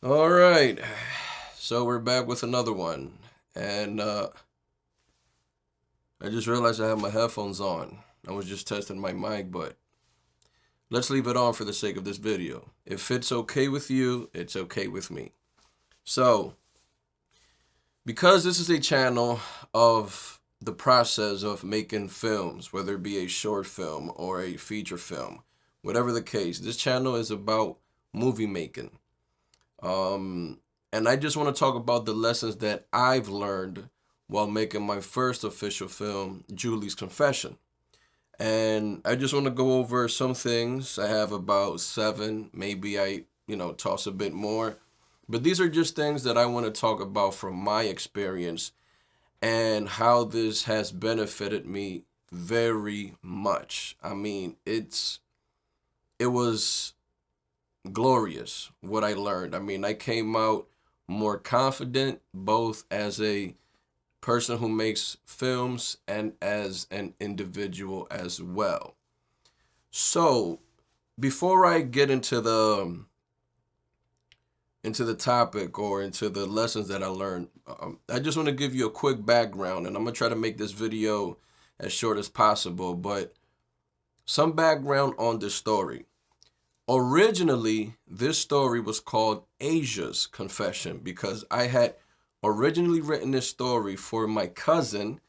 All right. So we're back with another one. And I just realized I have my headphones on. I was just testing my mic, but let's leave it on for the sake of this video. If it's okay with you, it's okay with me. So, because this is a channel of the process of making films, whether it be a short film or a feature film, whatever the case, this channel is about movie making. Um, and I just want to talk about the lessons that I've learned while making my first official film, Julie's Confession. And I just want to go over some things. I have about seven, maybe I toss a bit more. But these are just things that I want to talk about from my experience and how this has benefited me very much. I mean, it was glorious what I learned. I mean, I came out more confident both as a person who makes films and as an individual as well. So, before I get into the topic or into the lessons that I learned, I just want to give you a quick background, and I'm gonna try to make this video as short as possible. But some background on this story. Originally, this story was called Asia's Confession because I had originally written this story for my cousin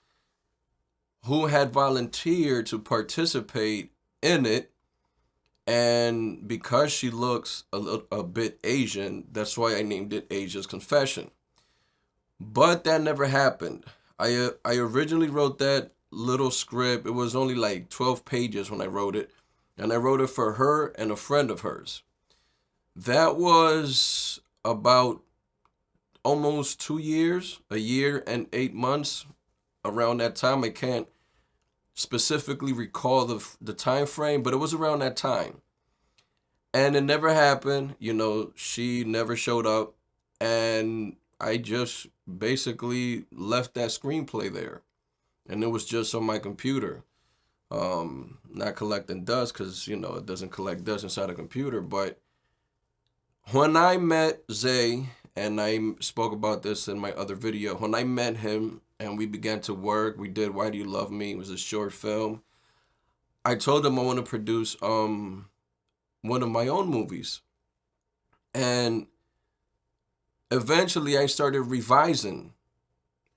who had volunteered to participate in it. And because she looks a bit Asian, that's why I named it Asia's Confession. But that never happened. I originally wrote that little script. It was only like 12 pages when I wrote it. And I wrote it for her and a friend of hers. That was about almost 2 years, a year and 8 months around that time. I can't specifically recall the time frame, but it was around that time. And it never happened. She never showed up. And I just basically left that screenplay there. And it was just on my computer. Not collecting dust because, it doesn't collect dust inside a computer. But when I met Zay, and I spoke about this in my other video, when I met him and we began to work, we did Why Do You Love Me? It was a short film. I told him I want to produce one of my own movies. And eventually I started revising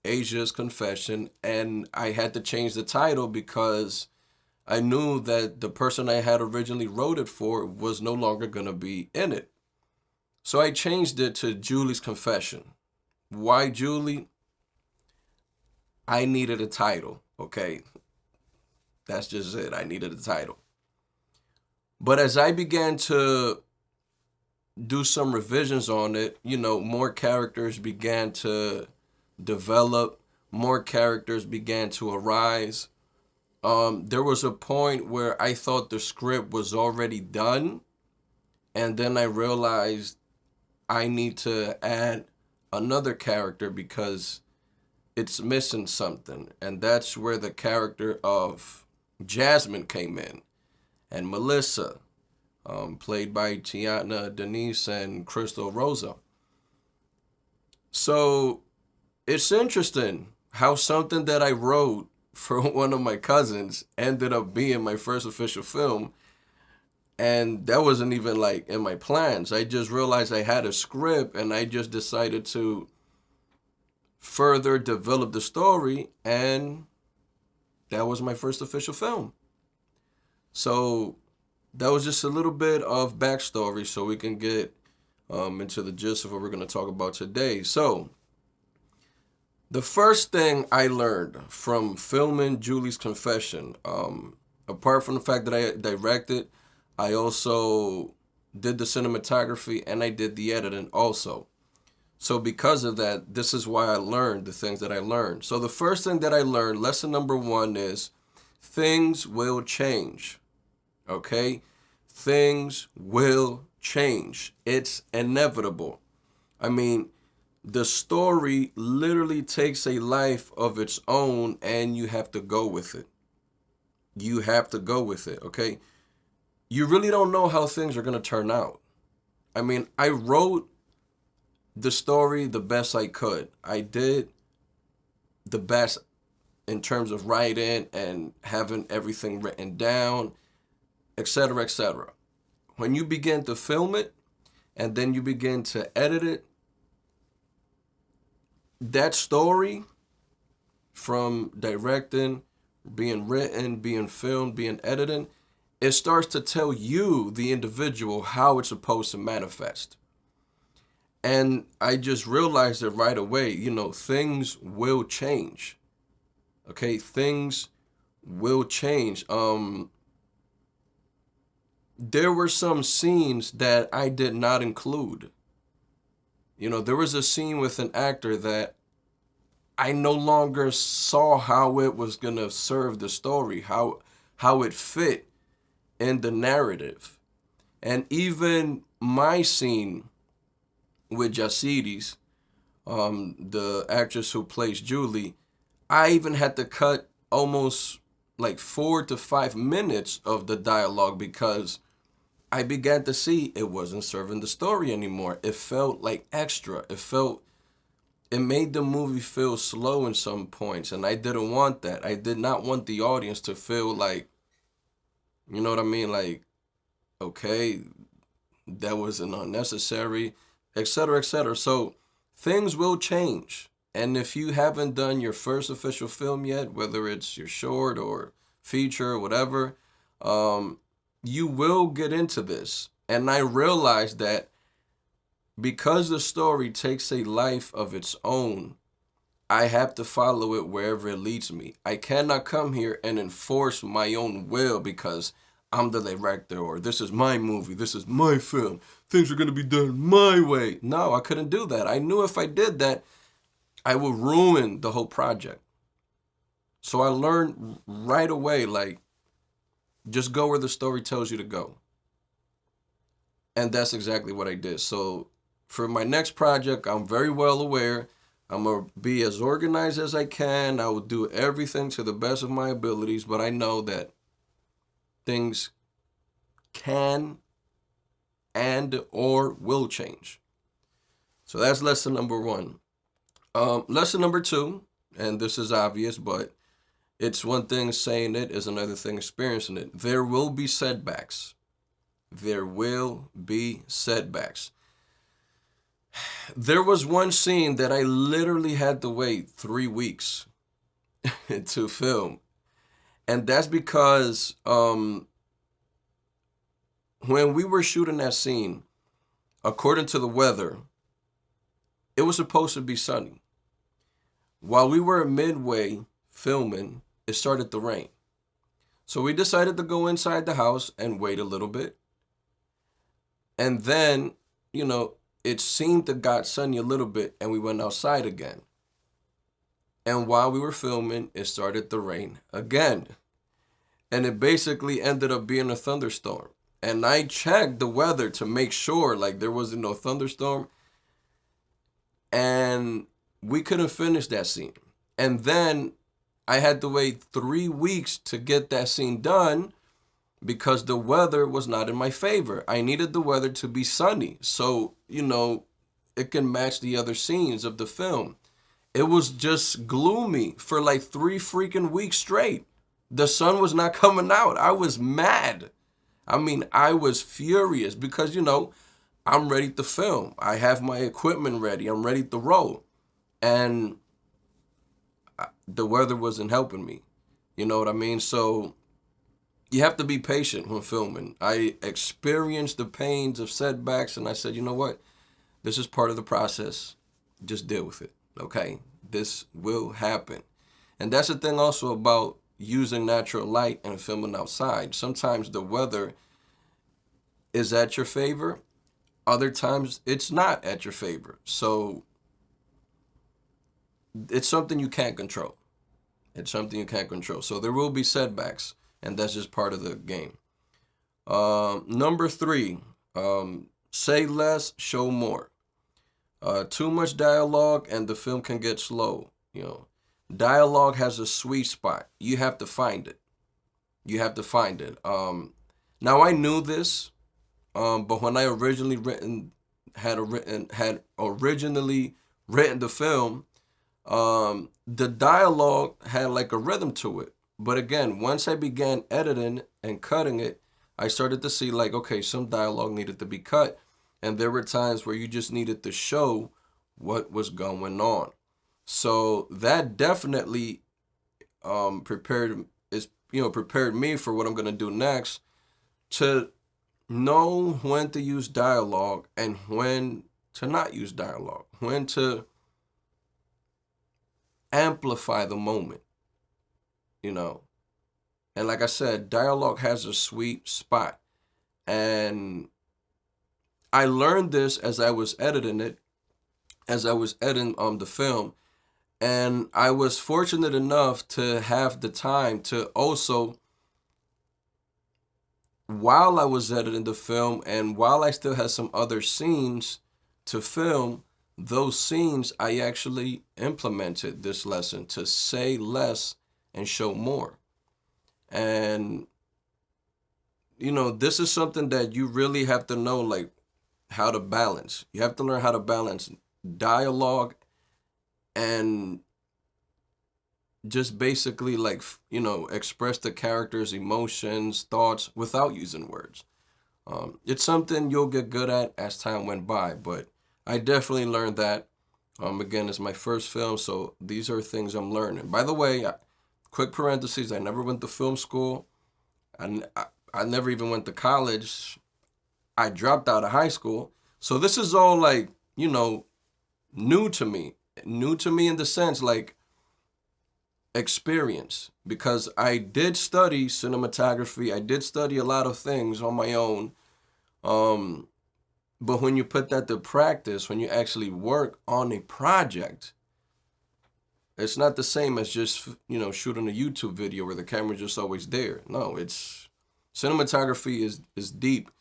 Asia's Confession, and I had to change the title because I knew that the person I had originally wrote it for was no longer going to be in it. So I changed it to Julie's Confession. Why Julie? I needed a title, okay? That's just it. I needed a title. But as I began to do some revisions on it, more characters began to develop, more characters began to arise. There was a point where I thought the script was already done, and then I realized I need to add another character because it's missing something. And that's where the character of Jasmine came in, and Melissa, played by Tiana Denise and Crystal Rosa. So it's interesting how something that I wrote for one of my cousins ended up being my first official film. And that wasn't even like in my plans. I just realized I had a script and I just decided to further develop the story. And that was my first official film. So that was just a little bit of backstory so we can get into the gist of what we're going to talk about today. So, the first thing I learned from filming Julie's Confession, apart from the fact that I directed, I also did the cinematography and I did the editing also. So because of that, this is why I learned the things that I learned. So the first thing that I learned, lesson number one is things will change. Okay? Things will change. It's inevitable. I mean, the story literally takes a life of its own and you have to go with it. You have to go with it, okay? You really don't know how things are going to turn out. I mean, I wrote the story the best I could. I did the best in terms of writing and having everything written down, etc., etc. When you begin to film it and then you begin to edit it, that story from directing, being written, being filmed, being edited, it starts to tell you, the individual, how it's supposed to manifest. And I just realized it right away, things will change. Okay, things will change. There were some scenes that I did not include. There was a scene with an actor that I no longer saw how it was gonna serve the story, how it fit in the narrative. And even my scene with Jacides, the actress who plays Julie, I even had to cut almost like 4 to 5 minutes of the dialogue because I began to see it wasn't serving the story anymore. It felt like extra. It made the movie feel slow in some points, and I didn't want that. I did not want the audience to feel like, you know what I mean? Like, okay, that wasn't unnecessary, etc., etc. So things will change. And if you haven't done your first official film yet, whether it's your short or feature or whatever, you will get into this. And I realized that because the story takes a life of its own, I have to follow it wherever it leads me. I cannot come here and enforce my own will because I'm the director, or this is my movie, this is my film, things are going to be done my way. No, I couldn't do that. I knew if I did that, I would ruin the whole project. So I learned right away, like, just go where the story tells you to go. And that's exactly what I did. So for my next project, I'm very well aware I'm going to be as organized as I can. I will do everything to the best of my abilities, but I know that things can and or will change. So that's lesson number 1. Lesson number 2, and this is obvious, but it's one thing saying it is another thing experiencing it. There will be setbacks. There will be setbacks. There was one scene that I literally had to wait 3 weeks to film. And that's because when we were shooting that scene, according to the weather, it was supposed to be sunny. While we were midway filming, it started to rain. So we decided to go inside the house and wait a little bit. And then, it seemed to got sunny a little bit and we went outside again. And while we were filming, it started to rain again. And it basically ended up being a thunderstorm. And I checked the weather to make sure like there wasn't no thunderstorm. And we couldn't finish that scene. And then I had to wait 3 weeks to get that scene done because the weather was not in my favor. I needed the weather to be sunny so, it can match the other scenes of the film. It was just gloomy for like 3 freaking weeks straight. The sun was not coming out. I was mad. I was furious because, I'm ready to film. I have my equipment ready. I'm ready to roll. And the weather wasn't helping me. You know what I mean? So you have to be patient when filming. I experienced the pains of setbacks and I said, you know what? This is part of the process. Just deal with it. Okay? This will happen. And that's the thing also about using natural light and filming outside. Sometimes the weather is at your favor. Other times it's not at your favor. So it's something you can't control. It's something you can't control. So there will be setbacks, and that's just part of the game. Number 3, say less, show more. Too much dialogue and the film can get slow. Dialogue has a sweet spot. You have to find it. Now I knew this, but when I originally written had originally written the film, the dialogue had like a rhythm to it. But again, once I began editing and cutting it, I started to see like, okay, some dialogue needed to be cut. And there were times where you just needed to show what was going on. So that definitely prepared prepared me for what I'm gonna do next, to know when to use dialogue and when to not use dialogue, when to amplify the moment, you know. And like I said, dialogue has a sweet spot. And I learned this as I was editing it, as I was editing the film. And I was fortunate enough to have the time to also, while I was editing the film and while I still had some other scenes to film, those scenes I actually implemented this lesson to say less and show more. And, this is something that you really have to know, like how to balance. You have to learn how to balance dialogue and just basically like, express the character's emotions, thoughts without using words. It's something you'll get good at as time went by, but I definitely learned that. Again, it's my first film, so these are things I'm learning. By the way, quick parentheses, I never went to film school. I never even went to college. I dropped out of high school. So this is all like, new to me. New to me in the sense like experience, because I did study cinematography. I did study a lot of things on my own. But when you put that to practice, when you actually work on a project, it's not the same as just, shooting a YouTube video where the camera's just always there. No, it's cinematography is deep.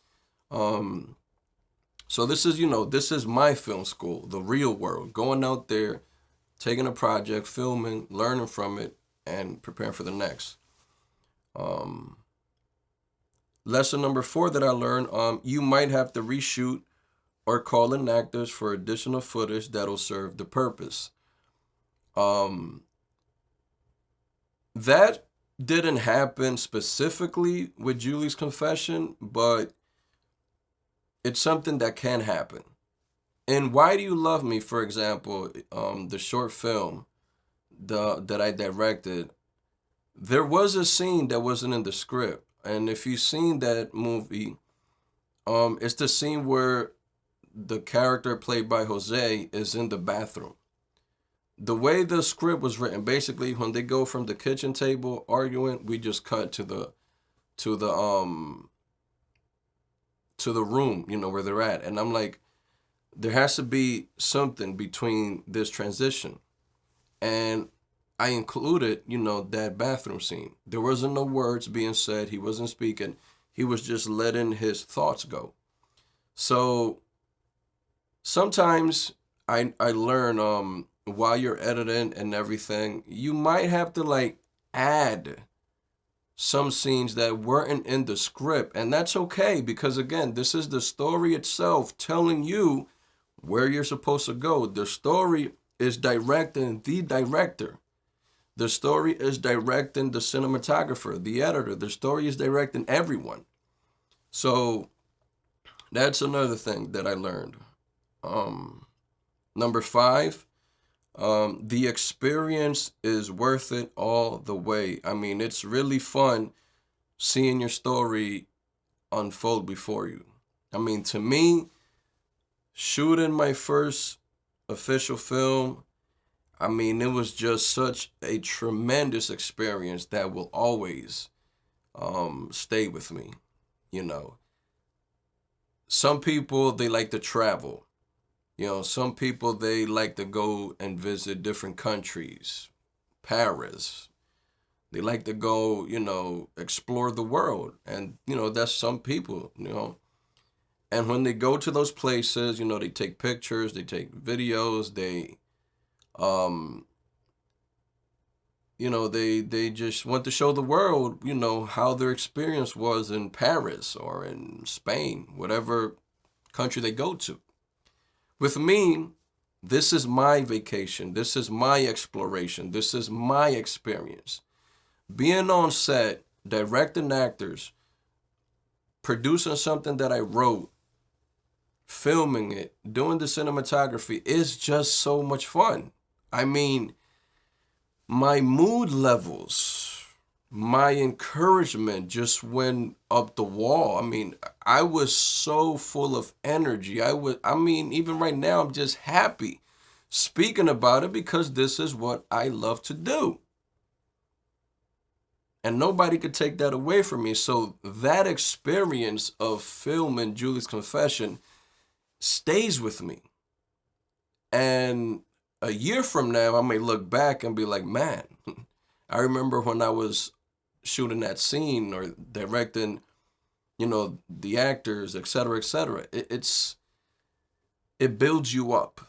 So this is my film school, the real world, going out there, taking a project, filming, learning from it, and preparing for the next. Lesson number 4 that I learned, you might have to reshoot or call in actors for additional footage that'll serve the purpose. That didn't happen specifically with Julie's confession, but it's something that can happen. In Why Do You Love Me, for example, the short film that I directed, there was a scene that wasn't in the script. And if you've seen that movie, it's the scene where the character played by Jose is in the bathroom. The way the script was written, basically, when they go from the kitchen table arguing, we just cut to the room, where they're at. And I'm like, there has to be something between this transition. And I included, that bathroom scene. There wasn't no words being said. He wasn't speaking. He was just letting his thoughts go. So sometimes I learn, while you're editing and everything, you might have to like add some scenes that weren't in the script. And that's okay, because again, this is the story itself telling you where you're supposed to go. The story is directing the director. The story is directing the cinematographer, the editor. The story is directing everyone. So that's another thing that I learned. Number 5, the experience is worth it all the way. I mean, it's really fun seeing your story unfold before you. I mean, to me, shooting my first official film, I mean, it was just such a tremendous experience that will always stay with me. Some people, they like to travel. Some people, they like to go and visit different countries, Paris. They like to go, explore the world. And, that's some people, And when they go to those places, they take pictures, they take videos, they they just want to show the world, how their experience was in Paris or in Spain, whatever country they go to. With me, this is my vacation. This is my exploration. This is my experience. Being on set, directing actors, producing something that I wrote, filming it, doing the cinematography is just so much fun. I mean, my mood levels, my encouragement just went up the wall. I mean, I was so full of energy. I mean, even right now, I'm just happy speaking about it because this is what I love to do. And nobody could take that away from me. So that experience of filming Julie's Confession stays with me. And a year from now, I may look back and be like, man, I remember when I was shooting that scene or directing, the actors, et cetera, et cetera. It builds you up.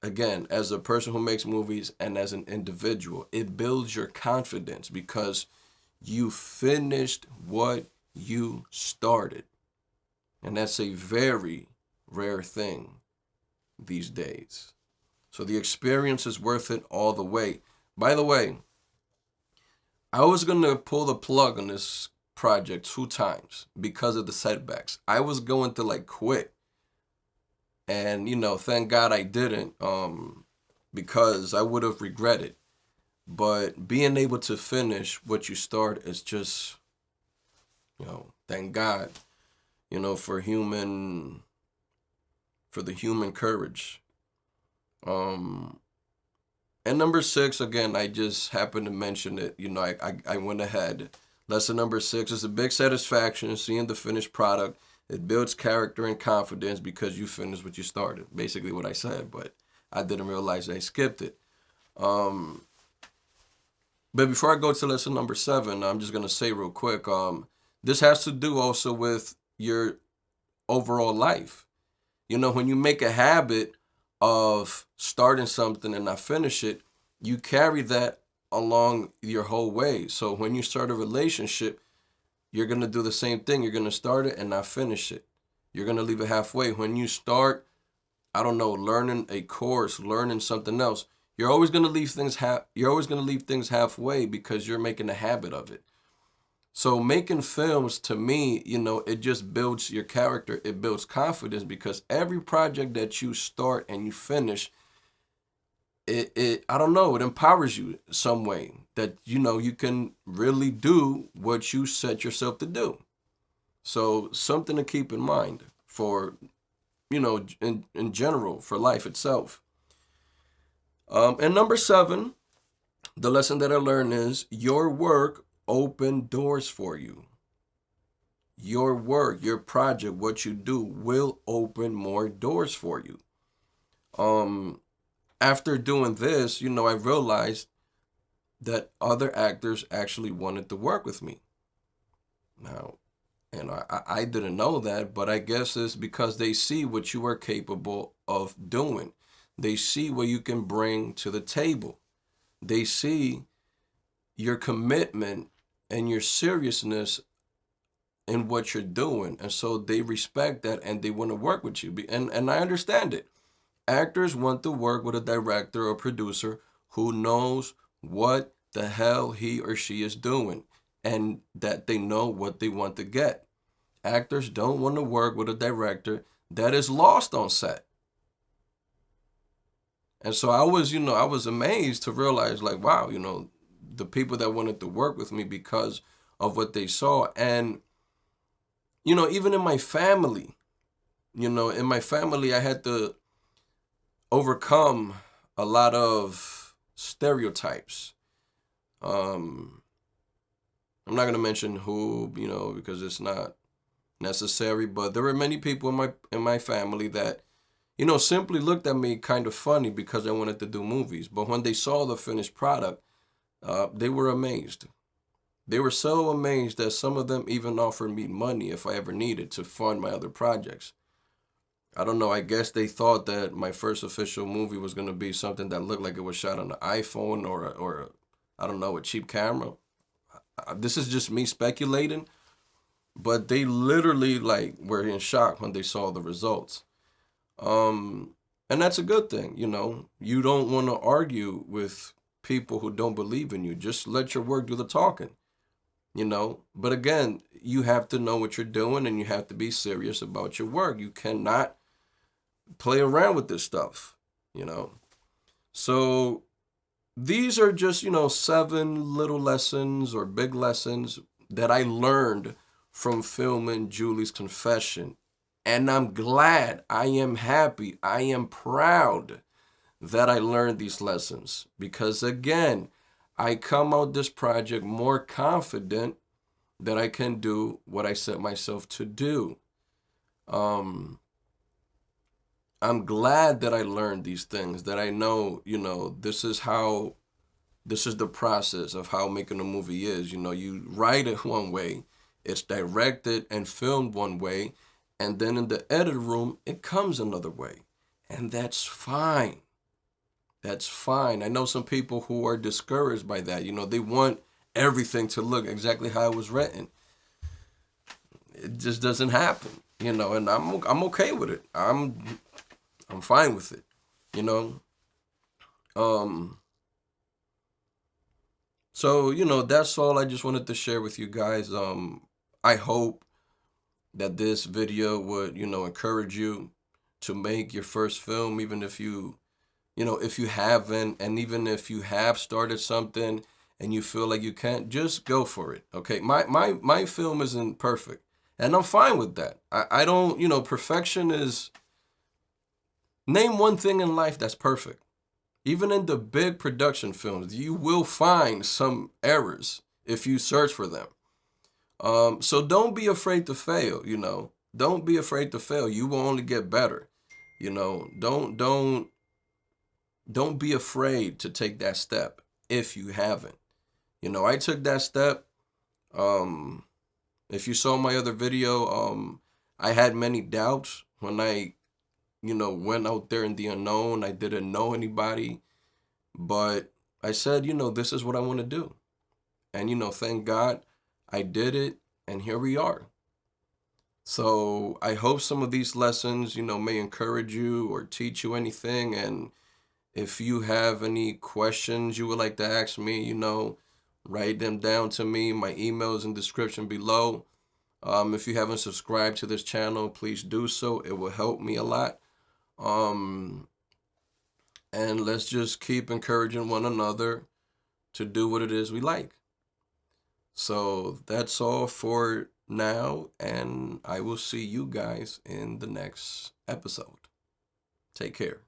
Again, as a person who makes movies and as an individual, it builds your confidence because you finished what you started. And that's a very rare thing these days. So the experience is worth it all the way. By the way, I was going to pull the plug on this project 2 times because of the setbacks. I was going to quit. And, thank God I didn't, because I would have regretted. But being able to finish what you start is just, thank God, for the human courage. And number 6, again, I just happened to mention it. I went ahead. Lesson number 6 is a big satisfaction seeing the finished product. It builds character and confidence because you finished what you started. Basically what I said, but I didn't realize I skipped it. But before I go to lesson number 7, I'm just going to say real quick, this has to do also with your overall life. When you make a habit of starting something and not finish it, you carry that along your whole way. So when you start a relationship, you're going to do the same thing. You're going to start it and not finish it. You're going to leave it halfway. When you start, learning a course, learning something else, you're always going to leave things halfway because you're making a habit of it. So making films, to me, it just builds your character. It builds confidence because every project that you start and you finish, it empowers you some way that, you can really do what you set yourself to do. So something to keep in mind for, in general, for life itself. And number 7, the lesson that I learned is your work open doors for you. Your work, your project, what you do will open more doors for you. After doing this, I realized that other actors actually wanted to work with me. Now, I didn't know that, but I guess it's because they see what you are capable of doing. They see what you can bring to the table. They see your commitment and your seriousness in what you're doing. And so they respect that and they want to work with you. And I understand it. Actors want to work with a director or producer who knows what the hell he or she is doing and that they know what they want to get. Actors don't want to work with a director that is lost on set. And so I was amazed to realize wow, the people that wanted to work with me because of what they saw. And, even in my family, I had to overcome a lot of stereotypes. I'm not going to mention who, because it's not necessary, but there were many people in my family that, simply looked at me kind of funny because I wanted to do movies. But when they saw the finished product, they were amazed. They were so amazed that some of them even offered me money if I ever needed to fund my other projects. I don't know, I guess they thought that my first official movie was going to be something that looked like it was shot on an iPhone or I don't know, a cheap camera. This is just me speculating, but they literally were in shock when they saw the results. And that's a good thing, you know. You don't want to argue with people who don't believe in you. Just let your work do the talking, you know. But again, you have to know what you're doing and you have to be serious about your work. You cannot play around with this stuff, you know. So these are just, you know, 7 little lessons or big lessons that I learned from filming Julie's confession. And I'm glad, I am happy, I am proud that I learned these lessons because, again, I come out this project more confident that I can do what I set myself to do. Um, I'm glad that I learned these things, that I know, you know, this is the process of how making a movie is. You know, you write it one way, it's directed and filmed one way, and then in the edit room, it comes another way. And that's fine. That's fine. I know some people who are discouraged by that. You know, they want everything to look exactly how it was written. It just doesn't happen, you know, and I'm okay with it. I'm fine with it, you know. Um so, you know, that's all I just wanted to share with you guys. I hope that this video would, you know, encourage you to make your first film, even if you know, if you haven't, and even if you have started something and you feel like you can't, just go for it. Okay. My film isn't perfect. And I'm fine with that. I don't, you know, perfection is, name one thing in life that's perfect. Even in the big production films, you will find some errors if you search for them. So don't be afraid to fail, you know. Don't be afraid to fail. You will only get better. You know, don't be afraid to take that step if you haven't. You know, I took that step. Um, if you saw my other video, I had many doubts when I, you know, went out there in the unknown. I didn't know anybody, but I said, you know, this is what I want to do. And, you know, thank God I did it, and here we are. So I hope some of these lessons, you know, may encourage you or teach you anything. And if you have any questions you would like to ask me, you know, write them down to me. My email is in the description below. If you haven't subscribed to this channel, please do so. It will help me a lot. Um, and let's just keep encouraging one another to do what it is we like. So that's all for now, and I will see you guys in the next episode. Take care.